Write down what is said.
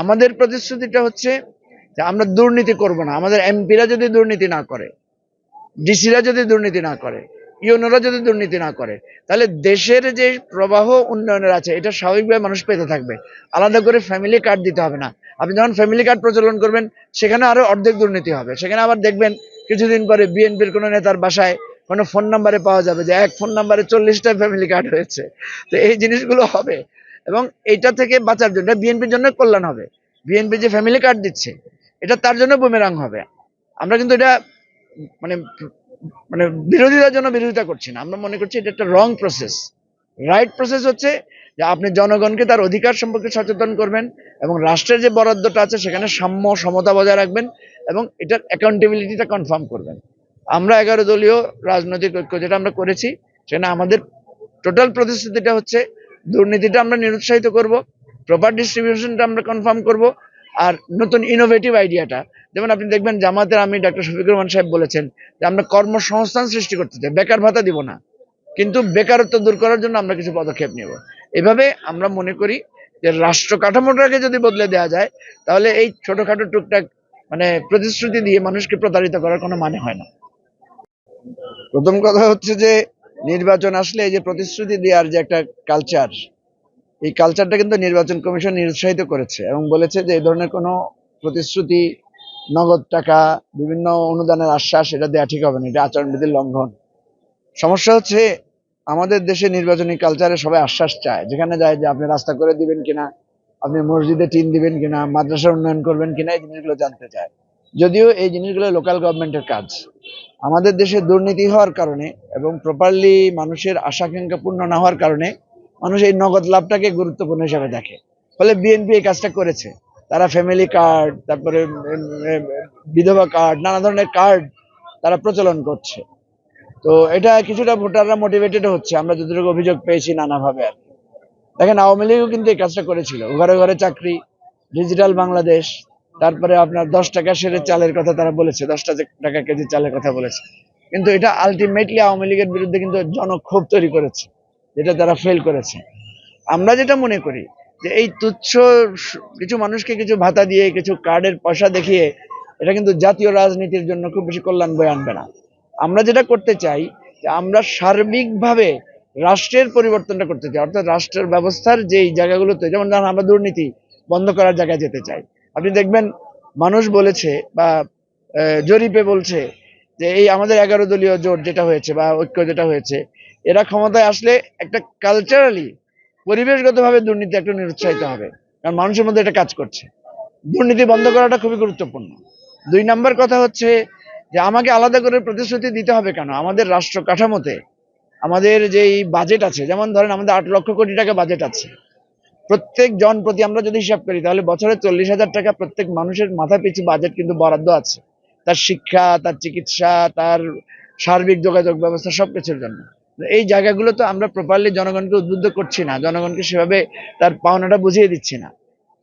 আমাদের প্রতিশ্রুতিটা হচ্ছে যে আমরা দুর্নীতি করব না। আমাদের এমপিরা যদি দুর্নীতি না করে, ডিসিরা যদি দুর্নীতি না করে, ইউনোরা যদি দুর্নীতি না করে, তাহলে দেশের যে প্রবাহ উন্নয়নের আছে এটা স্বাভাবিকভাবে মানুষ পেতে থাকবে। আলাদা করে ফ্যামিলি কার্ড দিতে হবে না। আপনি যখন ফ্যামিলি কার্ড প্রচলন করবেন, সেখানে আরো অর্ধেক দুর্নীতি হবে। সেখানে আবার দেখবেন কিছুদিন পরে বিএনপির কোনো নেতার বাসায় কোনো ফোন নাম্বারে পাওয়া যাবে যে এক ফোন নাম্বারে 40টা ফ্যামিলি কার্ড হয়েছে। তো এই জিনিসগুলো হবে, এবং এইটা থেকে বাঁচার জন্য বিএনপির জন্য কল্যাণ হবে। বিএনপি যে ফ্যামিলি কার্ড দিচ্ছে, এটা তার জন্য বুমেরাং হবে। আমরা কিন্তু এটা মানে মানে বিরোধীদের জন্য বিরোধিতা করছি না। আমরা মনে করছি এটা একটা রং প্রসেস। রাইট প্রসেস হচ্ছে যে আপনি জনগণকে তার অধিকার সম্পর্কে সচেতন করবেন, এবং রাষ্ট্রের যে বরাদ্দটা আছে সেখানে সাম্য সমতা বজায় রাখবেন, এবং এটার অ্যাকাউন্টেবিলিটিটা কনফার্ম করবেন। আমরা 11 দলীয় রাজনৈতিক ঐক্য যেটা আমরা করেছি, সেখানে আমাদের টোটাল প্রতিশ্রুতিটা হচ্ছে দুর্নীতিটা আমরা নিরুৎসাহিত করব, প্রপার ডিস্ট্রিবিউশনটা আমরা কনফার্ম করব, আর নতুন ইনোভেটিভ আইডিয়াটা, যেমন আপনি দেখবেন জামাতের আমি ডক্টর শফিকুর রহমান সাহেব বলেছেন যে আমরা কর্মসংস্থান সৃষ্টি করতে চাই, বেকার ভাতা দিব না, কিন্তু বেকারত্ব দূর করার জন্য আমরা কিছু পদক্ষেপ নেব। এভাবে আমরা মনে করি যে রাষ্ট্র কাঠামোটাকে যদি বদলে দেওয়া যায়, তাহলে এই ছোটখাটো টুকটাক প্রতিশ্রুতি দিয়ে মানুষকে প্রতারিত করার কোনো মানে হয় না। প্রথম কথা হচ্ছে যে নির্বাচন আসলে এই যে প্রতিশ্রুতি দেওয়ার যে একটা কালচার, এই কালচারটা কিন্তু নির্বাচন কমিশন নিরুৎসাহিত করেছে এবং বলেছে যে এই ধরনের কোনো প্রতিশ্রুতি, নগদ টাকা, বিভিন্ন অনুদানের আশ্বাস এটা দেওয়া ঠিক হবে না, এটা আচরণবিধির লঙ্ঘন। সমস্যা হচ্ছে আমাদের দেশে নির্বাচনী কালচারে সবাই আশ্বাস চায়, যেখানে যায় যে আপনি রাস্তা করে দিবেন কিনা, আপনি মসজিদে টিন দিবেন কিনা, মাদ্রাসা উন্নয়ন করবেন কিনা, এই জিনিসগুলো জানতে চায়। যদিও এই জিনিসগুলো লোকাল গভর্নমেন্টের কাজ। আমাদের দেশে দুর্নীতি হওয়ার কারণে এবং প্রপারলি মানুষের আশা-আকাঙ্ক্ষা পূর্ণ না হওয়ার কারণে মানুষ এই নগদ লাভটাকে গুরুত্বপূর্ণ হিসাবে দেখে। ফলে বিএনপি এই কাজটা করেছে। তারা ফ্যামিলি কার্ড, তারপরে বিধবা কার্ড, নানা ধরনের কার্ড তারা প্রচলন করছে। তো এটা কিছুটা ভোটাররা মোটিভেটেড হচ্ছে, আমরা যতটুকু অভিযোগ পেয়েছি নানাভাবে আর কি। দেখেন আওয়ামী লীগও কিন্তু এই কাজটা করেছিল, ঘরে ঘরে চাকরি, ডিজিটাল বাংলাদেশ, তারপরে আপনার 10 টাকা সেরের চালের কথা তারা বলেছে, 10 টাকা কেজি চালের কথা বলেছে, কিন্তু এটা আলটিমেটলি আওয়ামী লীগের বিরুদ্ধে কিন্তু জনক্ষোভ তৈরি করেছে, যেটা তারা ফেল করেছে। আমরা যেটা মনে করি যে এই তুচ্ছ কিছু মানুষকে কিছু ভাতা দিয়ে, কিছু কার্ডের পয়সা দেখিয়ে এটা কিন্তু জাতীয় রাজনীতির জন্য খুব বেশি কল্যাণ বয়ে আনবে না। আমরা যেটা করতে চাই যে আমরা সার্বিকভাবে রাষ্ট্রের পরিবর্তনটা করতে চাই, অর্থাৎ রাষ্ট্রের ব্যবস্থার যেই জায়গাগুলোতে, যেমন ধরুন আমরা দুর্নীতি বন্ধ করার জায়গায় যেতে চাই। আপনি দেখবেন মানুষ বলেছে বা জরিপে বলছে যে এই আমাদের 11 দলীয় জোট যেটা হয়েছে বা ঐক্য যেটা হয়েছে, এরা ক্ষমতায় আসলে একটা কালচারালি, পরিবেশগতভাবে দুর্নীতি একটু নিরুৎসাহিত হবে, কারণ মানুষের মধ্যে এটা কাজ করছে। দুর্নীতি বন্ধ করাটা খুবই গুরুত্বপূর্ণ। 2 নম্বর কথা হচ্ছে যে আমাকে আলাদা করে প্রতিশ্রুতি দিতে হবে কেন? আমাদের রাষ্ট্র কাঠামোতে আমাদের যেই বাজেট আছে, যেমন ধরেন আমাদের 8 লক্ষ কোটি টাকা বাজেট আছে, প্রত্যেক জন প্রতি আমরা যদি হিসাব করি তাহলে বছরে 40,000 টাকা প্রত্যেক মানুষের মাথা পিছু বাজেট কিন্তু বরাদ্দ আছে, তার শিক্ষা, তার চিকিৎসা, তার সার্বিক যোগাযোগ ব্যবস্থা সবকিছুর জন্য। এই জায়গাগুলো তো আমরা প্রপারলি জনগণকে উদ্বুদ্ধ করছি না, জনগণকে সেভাবে তার পাওনাটা বুঝিয়ে দিচ্ছি না।